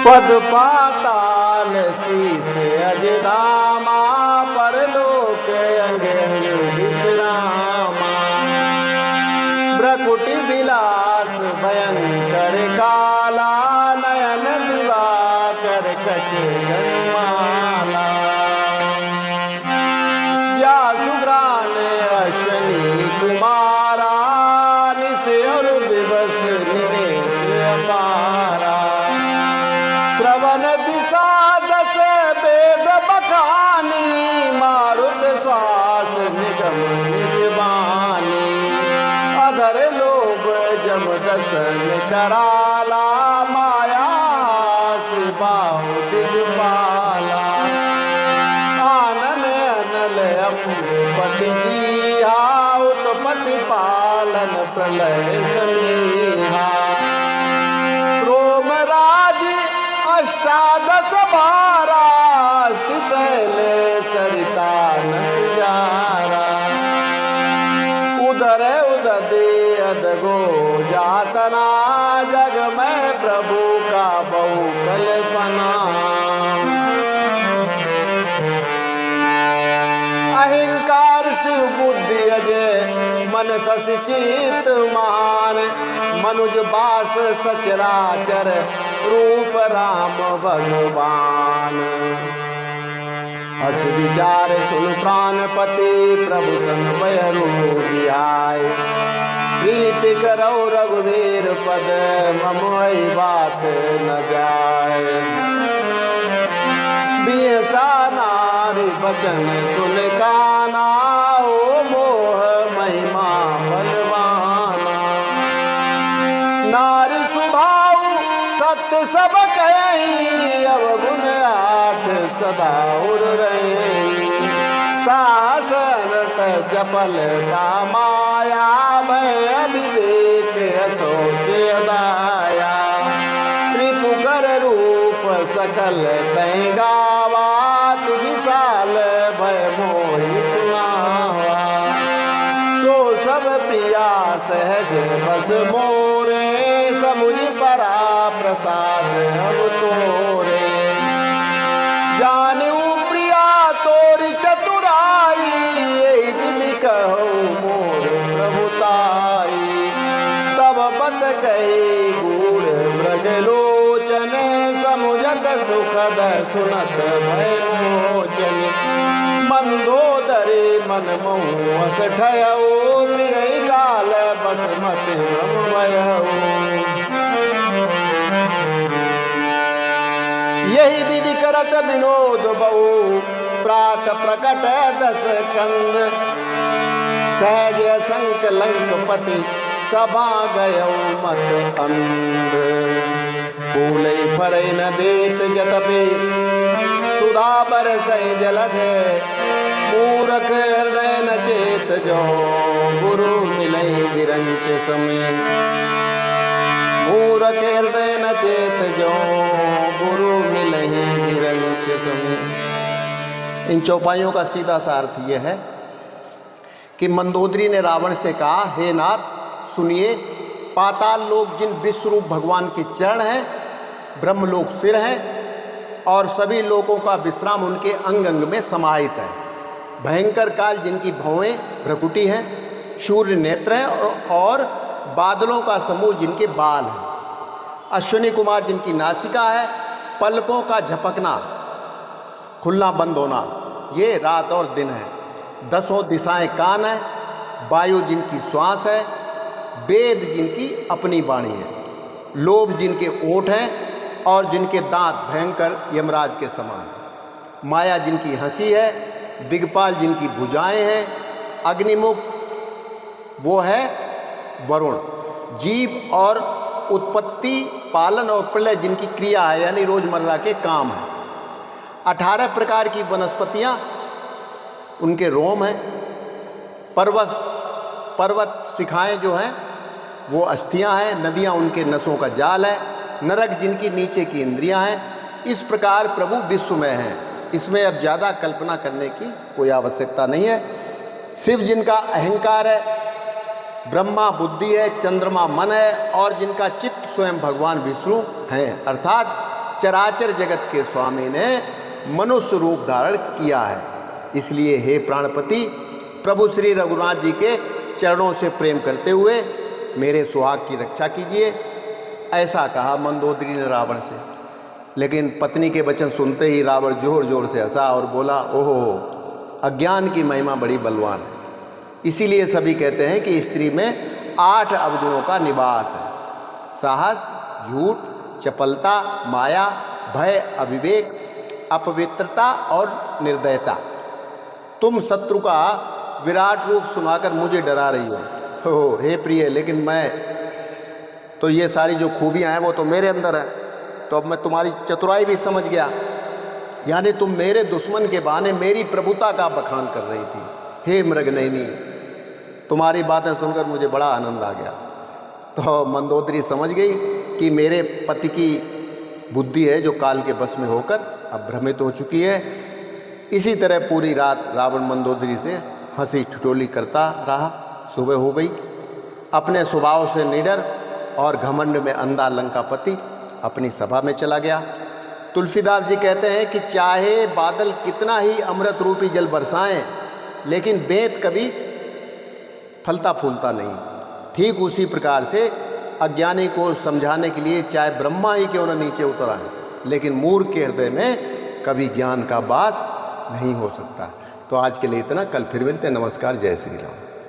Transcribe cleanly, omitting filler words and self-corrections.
पद पाताल शीस अजधामा, परलोक अंग अंग विश्रामा। भ्रकुटि विलास भयंकर काला, नयन दिवाकर कच गनमाला। जासुग्रान अश्वनी कुमारा, निस और दिवस निमेष अपारा। श्रवण दिशा दस वेद बखानी, मारुत श्वास निगम निजबानी। अधर लोभ जम दसन कराला, माया से बाहु दिगपाला। आनन अनल अम्बपति जीहा, उत्पत्ति पालन प्रलय समीहा। रोम राज अष्टादश बारा, स्थित सरिता नस जारा। उदर उददे अदगो जातना, जग में प्रभु का बहु कल्पना। अहिंकार शिव बुद्धि अजय, मन शशि चित मान। मनुज बास सचराचर, रूप राम भगवान। अस विचार सुन प्राणपति, प्रभु सन भयरु बिहाय। प्रीति करौ रघुवीर पद, मम ई बात न जाय। बिहसा नारी बचन सुन काना, ओ मोह महिमा बलवाना। नारी स्वभाव सत्य सब कही, अवगुण आठ सदा उर रही। साहस नृत चपलता माया, भय विवेक असोच अदाया। त्रिपुकर रूप सकल तै गावात, विशाल भय मोहि सुनावा। सो सब प्रिया सहज बस मोरे, समुझ परा प्रसाद अब तोरे। जानू प्रिया तोरी चतुराई, यही विधि कहो मोर प्रभुताई। तब बत कही गूढ़ मृग लोचन, समुझत सुखद सुनत भय मोचन। मंदोदरी मन महु अस ठयऊ, यही काल बस मत भ्रम भयऊ। यही विधि करत विनोद बहु, प्रात प्रकट दस कंद। सहज असंक लंकपति, सभा गयऊ मत अंध। फूलै फरै न बेत जतपे, सुधा बरसै जलधे। मूरख हृदय न चेत जो, गुरु मिलै विरंच समय। मूरख हृदय न चेत जो, गुरु मिलहि विरंच समय। इन चौपाइयों का सीधा सा अर्थ यह है कि मंदोदरी ने रावण से कहा, हे नाथ सुनिए, पाताल लोक जिन विश्वरूप भगवान के चरण हैं, ब्रह्मलोक सिर हैं, और सभी लोकों का विश्राम उनके अंग अंग में समाहित है। भयंकर काल जिनकी भौएं भ्रकुटी हैं, सूर्य नेत्र हैं, और बादलों का समूह जिनके बाल हैं। अश्विनी कुमार जिनकी नासिका है, पलकों का झपकना, खुलना बंद होना, ये रात और दिन है। दसों दिशाएं कान है, वायु जिनकी श्वास है, वेद जिनकी अपनी वाणी है। लोभ जिनके ओठ हैं, और जिनके दांत भयंकर यमराज के समान हैं। माया जिनकी हंसी है, दिग्पाल जिनकी भुजाएं हैं, अग्निमुख वो है वरुण। जीव और उत्पत्ति, पालन और प्रलय जिनकी क्रिया है, यानी रोजमर्रा के काम है। 18 प्रकार की वनस्पतियां उनके रोम हैं। पर्वत शिखाएं जो हैं वो अस्थियां हैं। नदियां उनके नसों का जाल है। नरक जिनकी नीचे की इंद्रियां हैं। इस प्रकार प्रभु विश्वमय हैं। इसमें अब ज़्यादा कल्पना करने की कोई आवश्यकता नहीं है। शिव जिनका अहंकार है, ब्रह्मा बुद्धि है, चंद्रमा मन है, और जिनका चित्त स्वयं भगवान विष्णु हैं, अर्थात चराचर जगत के स्वामी ने मनुष्य रूप धारण किया है। इसलिए हे प्राणपति, प्रभु श्री रघुनाथ जी के चरणों से प्रेम करते हुए मेरे सुहाग की रक्षा कीजिए, ऐसा कहा मंदोदरी ने रावण से। लेकिन पत्नी के वचन सुनते ही रावण जोर जोर से हंसा और बोला, ओहो, अज्ञान की महिमा बड़ी बलवान है। इसीलिए सभी कहते हैं कि स्त्री में 8 अवगुणों का निवास है: साहस, झूठ, चपलता, माया, भय, अविवेक, अपवित्रता और निर्दयता। तुम शत्रु का विराट रूप सुनाकर मुझे डरा रही हो हे प्रिय, लेकिन मैं तो ये सारी जो खूबियां हैं वो तो मेरे अंदर है। तो अब मैं तुम्हारी चतुराई भी समझ गया, यानी तुम मेरे दुश्मन के बहाने मेरी प्रभुता का बखान कर रही थी। हे मृगनयनी, तुम्हारी बातें सुनकर मुझे बड़ा आनंद आ गया। तो मंदोदरी समझ गई कि मेरे पति की बुद्धि है जो काल के बस में होकर अब भ्रमित हो चुकी है। इसी तरह पूरी रात रावण मंदोदरी से हंसी ठिठोली करता रहा। सुबह हो गई। अपने स्वभाव से निडर और घमंड में अंधा लंकापति अपनी सभा में चला गया। तुलसीदास जी कहते हैं कि चाहे बादल कितना ही अमृत रूपी जल बरसाएं, लेकिन बेंत कभी फलता फूलता नहीं। ठीक उसी प्रकार से अज्ञानी को समझाने के लिए चाहे ब्रह्मा ही क्यों न नीचे उतर आए, लेकिन मूर्ख के हृदय में कभी ज्ञान का वास नहीं हो सकता। तो आज के लिए इतना, कल फिर मिलते हैं। नमस्कार, जय श्री राम।